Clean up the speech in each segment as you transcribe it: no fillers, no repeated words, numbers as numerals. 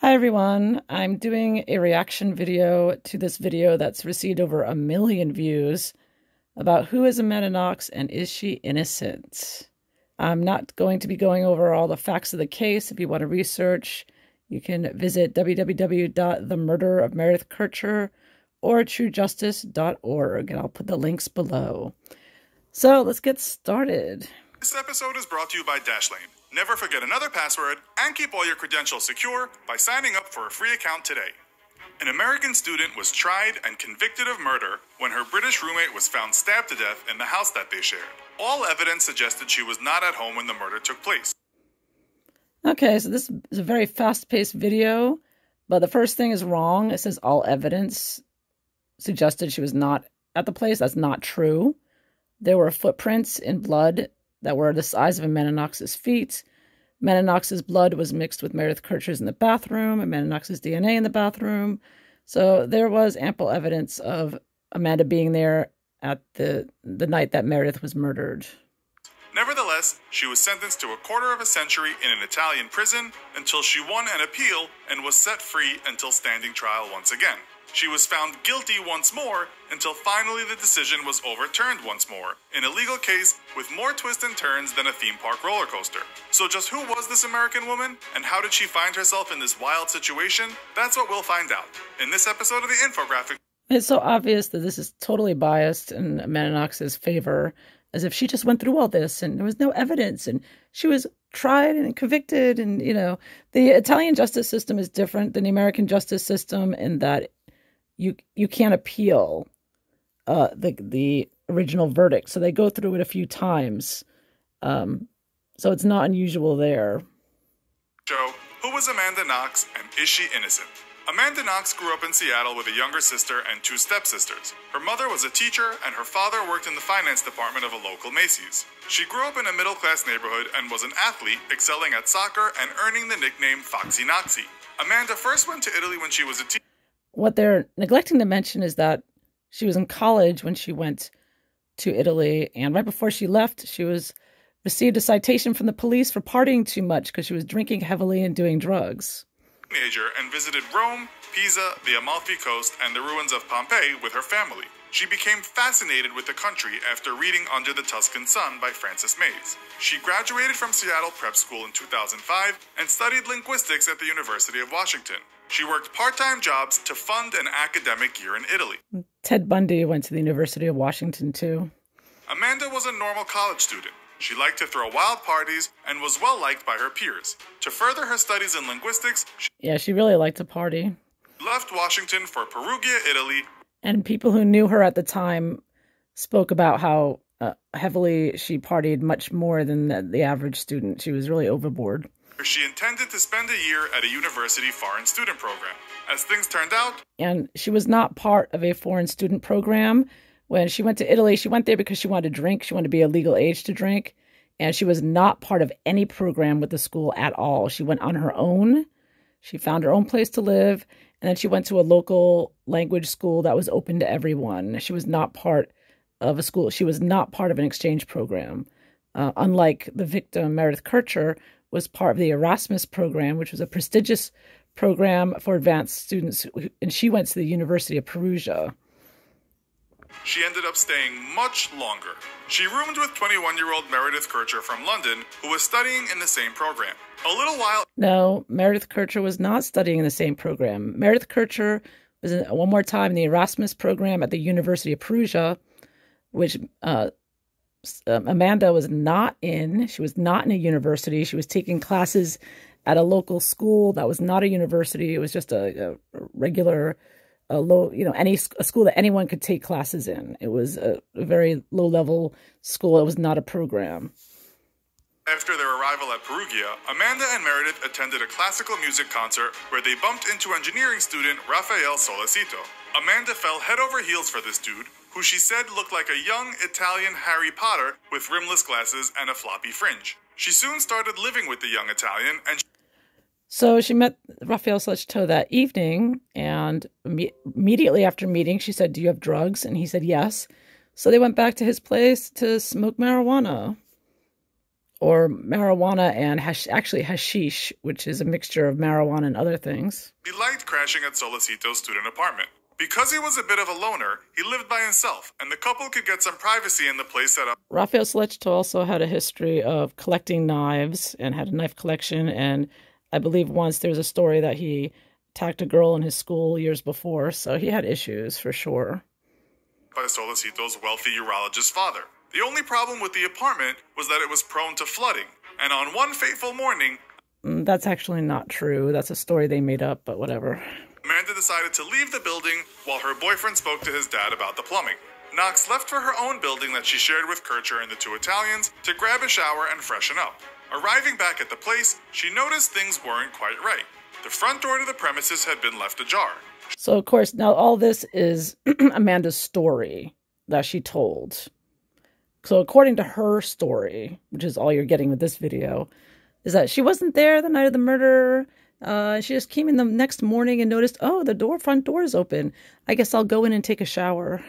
Hi everyone, I'm doing a reaction video to this video that's received over 1 million views about who is Amanda Knox and is she innocent? I'm not going to be going over all the facts of the case. If you want to research, you can visit www.themurderofmeredithkircher or truejustice.org, and I'll put the links below. So let's get started. This episode is brought to you by Dashlane. Never forget another password and keep all your credentials secure by signing up for a free account today. An American student was tried and convicted of murder when her British roommate was found stabbed to death in the house that they shared. All evidence suggested she was not at home when the murder took place. Okay, so this is a very fast-paced video, but the first thing is wrong. It says all evidence suggested she was not at the place. That's not true. There were footprints in blood that were the size of Amanda Knox's feet. Amanda Knox's blood was mixed with Meredith Kircher's in the bathroom, Amanda Knox's DNA in the bathroom. So there was ample evidence of Amanda being there at the night that Meredith was murdered. Nevertheless, she was sentenced to a quarter of a century in an Italian prison until she won an appeal and was set free until standing trial once again. She was found guilty once more until finally the decision was overturned once more, in a legal case with more twists and turns than a theme park roller coaster. So just who was this American woman, and how did she find herself in this wild situation? That's what we'll find out in this episode of the infographic. It's so obvious that this is totally biased in Amanda Knox's favor, as if she just went through all this and there was no evidence and she was tried and convicted. And, you know, the Italian justice system is different than the American justice system in that you can't appeal the original verdict. So they go through it a few times. So it's not unusual there. Joe, who was Amanda Knox and is she innocent? Amanda Knox grew up in Seattle with a younger sister and 2 stepsisters. Her mother was a teacher and her father worked in the finance department of a local Macy's. She grew up in a middle-class neighborhood and was an athlete, excelling at soccer and earning the nickname Foxy Knoxy. Amanda first went to Italy when she was a teenager. What they're neglecting to mention is that she was in college when she went to Italy, and right before she left, she received a citation from the police for partying too much because she was drinking heavily and doing drugs. And visited Rome, Pisa, the Amalfi Coast, and the ruins of Pompeii with her family. She became fascinated with the country after reading Under the Tuscan Sun by Frances Mays. She graduated from Seattle Prep School in 2005 and studied linguistics at the University of Washington. She worked part-time jobs to fund an academic year in Italy. Ted Bundy went to the University of Washington too. Amanda was a normal college student. She liked to throw wild parties and was well-liked by her peers. To further her studies in linguistics, she really liked to party. She left Washington for Perugia, Italy. And people who knew her at the time spoke about how heavily she partied, much more than the average student. She was really overboard. She intended to spend a year at a university foreign student program. As things turned out, and she was not part of a foreign student program. When she went to Italy, she went there because she wanted to drink. She wanted to be of legal age to drink. And she was not part of any program with the school at all. She went on her own. She found her own place to live. And then she went to a local language school that was open to everyone. She was not part of a school. She was not part of an exchange program. Unlike the victim, Meredith Kircher was part of the Erasmus program, which was a prestigious program for advanced students. And she went to the University of Perugia. She ended up staying much longer. She roomed with 21-year-old Meredith Kircher from London, who was studying in the same program. A little while... No, Meredith Kircher was not studying in the same program. Meredith Kircher was, one more time, in the Erasmus program at the University of Perugia, which Amanda was not in. She was not in a university. She was taking classes at a local school that was not a university. It was just a regular... a school that anyone could take classes in. It was a very low-level school. It was not a program. After their arrival at Perugia, Amanda and Meredith attended a classical music concert where they bumped into engineering student Rafael Solicito. Amanda fell head over heels for this dude, who she said looked like a young Italian Harry Potter with rimless glasses and a floppy fringe. She soon started living with the young Italian, and so she met Rafael Solicito that evening, and immediately after meeting, she said, "Do you have drugs?" And he said, "Yes." So they went back to his place to smoke marijuana. or marijuana and actually hashish, which is a mixture of marijuana and other things. He liked crashing at Solicito's student apartment. Because he was a bit of a loner, he lived by himself, and the couple could get some privacy in the place set up. Rafael Solicito also had a history of collecting knives and had a knife collection, and I believe once there's a story that he attacked a girl in his school years before, so he had issues for sure. By Solicito's wealthy urologist father. The only problem with the apartment was that it was prone to flooding, and on one fateful morning... That's actually not true. That's a story they made up, but whatever. Amanda decided to leave the building while her boyfriend spoke to his dad about the plumbing. Knox left for her own building that she shared with Kircher and the two Italians to grab a shower and freshen up. Arriving back at the place, she noticed things weren't quite right. The front door to the premises had been left ajar. So, of course, now all this is Amanda's story that she told. So, according to her story, which is all you're getting with this video, is that she wasn't there the night of the murder. She just came in the next morning and noticed, oh, the front door is open. I guess I'll go in and take a shower.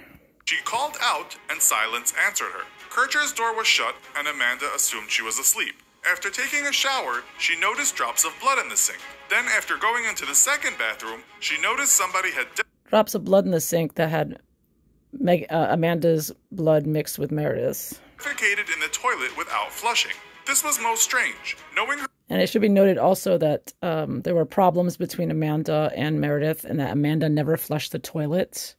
She called out and silence answered her. Kircher's door was shut and Amanda assumed she was asleep. After taking a shower, she noticed drops of blood in the sink. Then after going into the second bathroom, she noticed somebody had... Drops of blood in the sink that had Amanda's blood mixed with Meredith's. ...defecated in the toilet without flushing. This was most strange. Knowing her... And it should be noted also that there were problems between Amanda and Meredith, and that Amanda never flushed the toilet.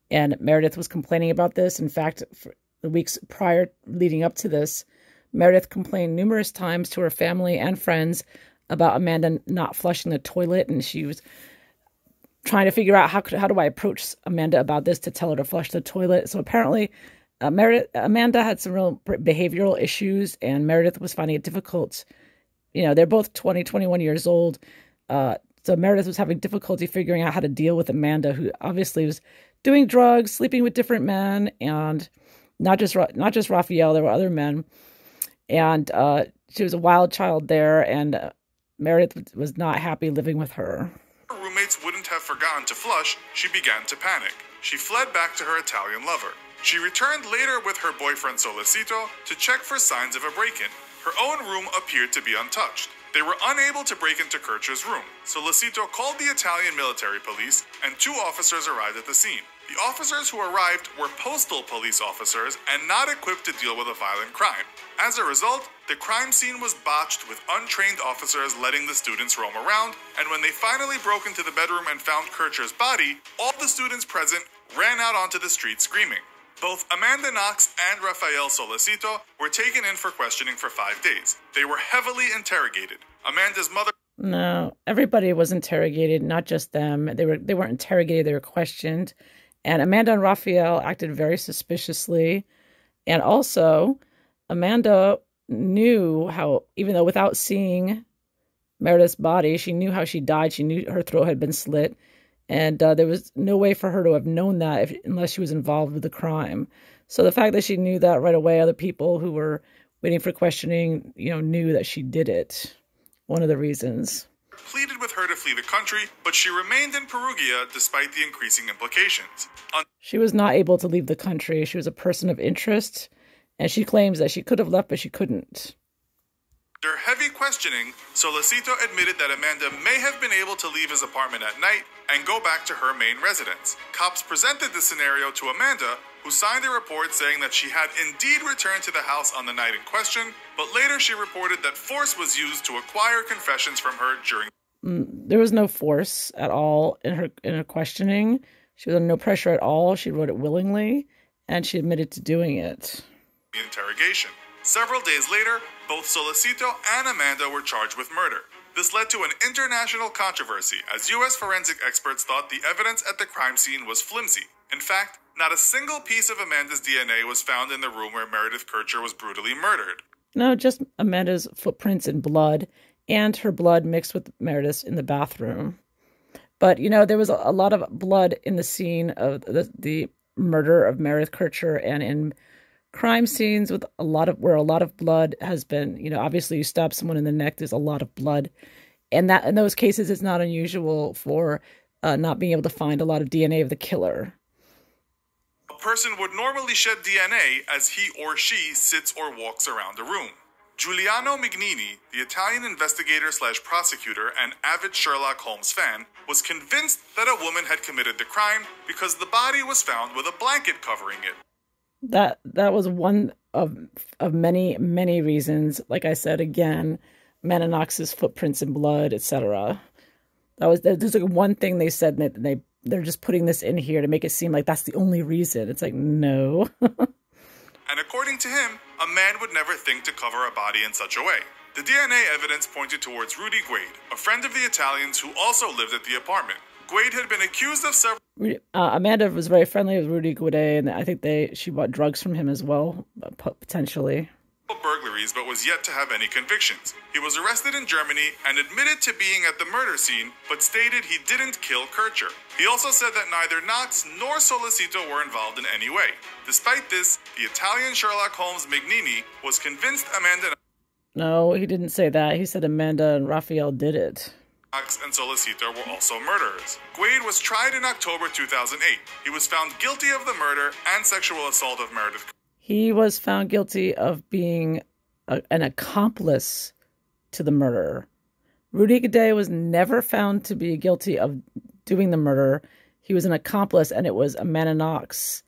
And Meredith was complaining about this. In fact, for the weeks prior leading up to this, Meredith complained numerous times to her family and friends about Amanda not flushing the toilet, and she was trying to figure out how do I approach Amanda about this to tell her to flush the toilet. So apparently Amanda had some real behavioral issues, and Meredith was finding it difficult. You know, they're both 21 years old. So Meredith was having difficulty figuring out how to deal with Amanda, who obviously was doing drugs, sleeping with different men, and not just Raphael, there were other men. And she was a wild child there, and Meredith was not happy living with her. Her roommates wouldn't have forgotten to flush, she began to panic. She fled back to her Italian lover. She returned later with her boyfriend Solicito to check for signs of a break-in. Her own room appeared to be untouched. They were unable to break into Kircher's room. Solicito called the Italian military police, and 2 officers arrived at the scene. The officers who arrived were postal police officers and not equipped to deal with a violent crime. As a result, the crime scene was botched with untrained officers letting the students roam around, and when they finally broke into the bedroom and found Kircher's body, all the students present ran out onto the street screaming. Both Amanda Knox and Rafael Solicito were taken in for questioning for 5 days. They were heavily interrogated. Amanda's mother... No, everybody was interrogated, not just them. They weren't interrogated, they were questioned. And Amanda and Raphael acted very suspiciously. And also, Amanda knew how, even though without seeing Meredith's body, she knew how she died. She knew her throat had been slit. And there was no way for her to have known that unless she was involved with the crime. So the fact that she knew that right away, other people who were waiting for questioning, knew that she did it. One of the reasons. Pleaded with her to flee the country, but she remained in Perugia despite the increasing implications. She was not able to leave the country. She was a person of interest, and she claims that she could have left, but she couldn't. After heavy questioning, Solicito admitted that Amanda may have been able to leave his apartment at night and go back to her main residence. Cops presented the scenario to Amanda, who signed a report saying that she had indeed returned to the house on the night in question, but later she reported that force was used to acquire confessions from her during... There was no force at all in her questioning. She was under no pressure at all. She wrote it willingly, and she admitted to doing it. The interrogation. Several days later, both Solicito and Amanda were charged with murder. This led to an international controversy, as U.S. forensic experts thought the evidence at the crime scene was flimsy. In fact, not a single piece of Amanda's DNA was found in the room where Meredith Kircher was brutally murdered. No, just Amanda's footprints in blood, and her blood mixed with Meredith's in the bathroom. But, there was a lot of blood in the scene of the murder of Meredith Kircher, and in crime scenes where a lot of blood has been, obviously you stab someone in the neck, there's a lot of blood. And that in those cases, it's not unusual for not being able to find a lot of DNA of the killer. A person would normally shed DNA as he or she sits or walks around a room. Giuliano Mignini, the Italian investigator slash prosecutor and avid Sherlock Holmes fan, was convinced that a woman had committed the crime because the body was found with a blanket covering it. That was one of many, many reasons. Like I said, again, Amanda Knox's footprints in blood, etc. There's like one thing they said that they're just putting this in here to make it seem like that's the only reason. It's like, no. And according to him, a man would never think to cover a body in such a way. The DNA evidence pointed towards Rudy Guade, a friend of the Italians who also lived at the apartment. Guade had been accused of several... Amanda was very friendly with Rudy Guade, and I think she bought drugs from him as well, potentially. burglaries, but was yet to have any convictions. He was arrested in Germany and admitted to being at the murder scene, but stated he didn't kill Kircher. He also said that neither Knox nor Solicito were involved in any way. Despite this, the Italian Sherlock Holmes Mignini was convinced Amanda... No, he didn't say that. He said Amanda and Raphael did it. Knox and Solicito were also murderers. Guade was tried in October 2008. He was found guilty of the murder and sexual assault of Meredith. He was found guilty of being an accomplice to the murder. Rudy Guade was never found to be guilty of doing the murder. He was an accomplice, and it was Amanda Knox,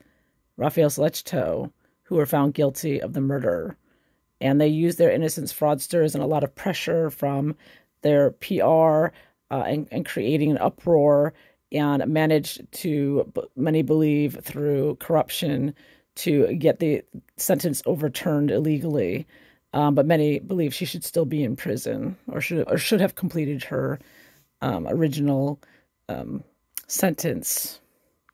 Raphael Solicito, who were found guilty of the murder. And they used their innocence fraudsters and a lot of pressure from their PR and creating an uproar, and managed to, many believe, through corruption, to get the sentence overturned illegally. But many believe she should still be in prison, or should have completed her original sentence.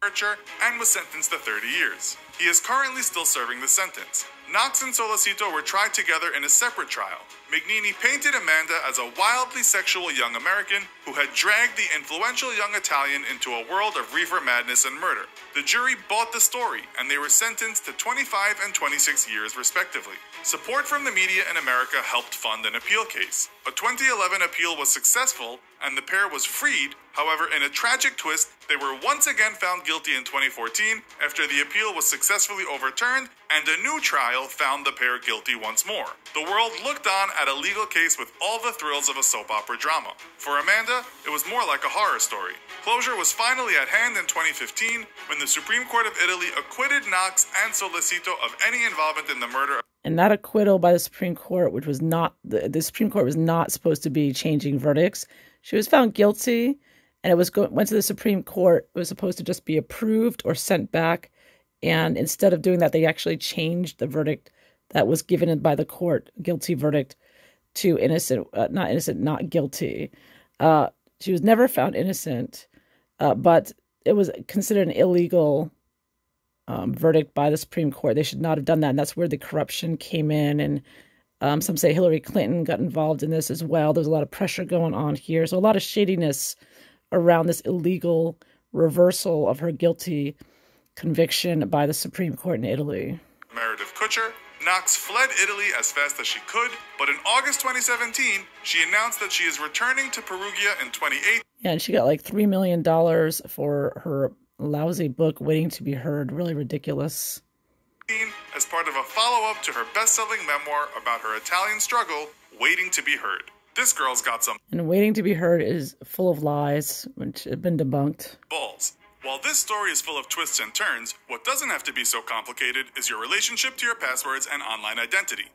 And was sentenced to 30 years. He is currently still serving the sentence. Knox and Solicito were tried together in a separate trial. Mignini painted Amanda as a wildly sexual young American who had dragged the influential young Italian into a world of reefer madness and murder. The jury bought the story, and they were sentenced to 25 and 26 years respectively. Support from the media in America helped fund an appeal case. A 2011 appeal was successful, and the pair was freed. However, in a tragic twist, they were once again found guilty in 2014 after the appeal was successfully overturned, and a new trial found the pair guilty once more. The world looked on at a legal case with all the thrills of a soap opera drama. For Amanda, it was more like a horror story. Closure was finally at hand in 2015 when the Supreme Court of Italy acquitted Knox and Solicito of any involvement in the murder. And that acquittal by the Supreme Court, which was not, the Supreme Court was not supposed to be changing verdicts. She was found guilty, and it went to the Supreme Court. It was supposed to just be approved or sent back. And instead of doing that, they actually changed the verdict that was given by the court, guilty verdict, to not guilty. She was never found innocent, but it was considered an illegal verdict by the Supreme Court. They should not have done that, and that's where the corruption came in. And some say Hillary Clinton got involved in this as well. There's a lot of pressure going on here. So a lot of shadiness around this illegal reversal of her guilty conviction by the Supreme Court in Italy. Meredith Kutcher. Knox fled Italy as fast as she could, but in August 2017, she announced that she is returning to Perugia in 2018. Yeah, and she got like $3 million for her lousy book waiting to be heard. Really ridiculous. As part of a follow-up to her best-selling memoir about her Italian struggle, Waiting to be Heard. This girl's got some... And Waiting to be Heard is full of lies, which have been debunked. Balls. While this story is full of twists and turns, what doesn't have to be so complicated is your relationship to your passwords and online identity.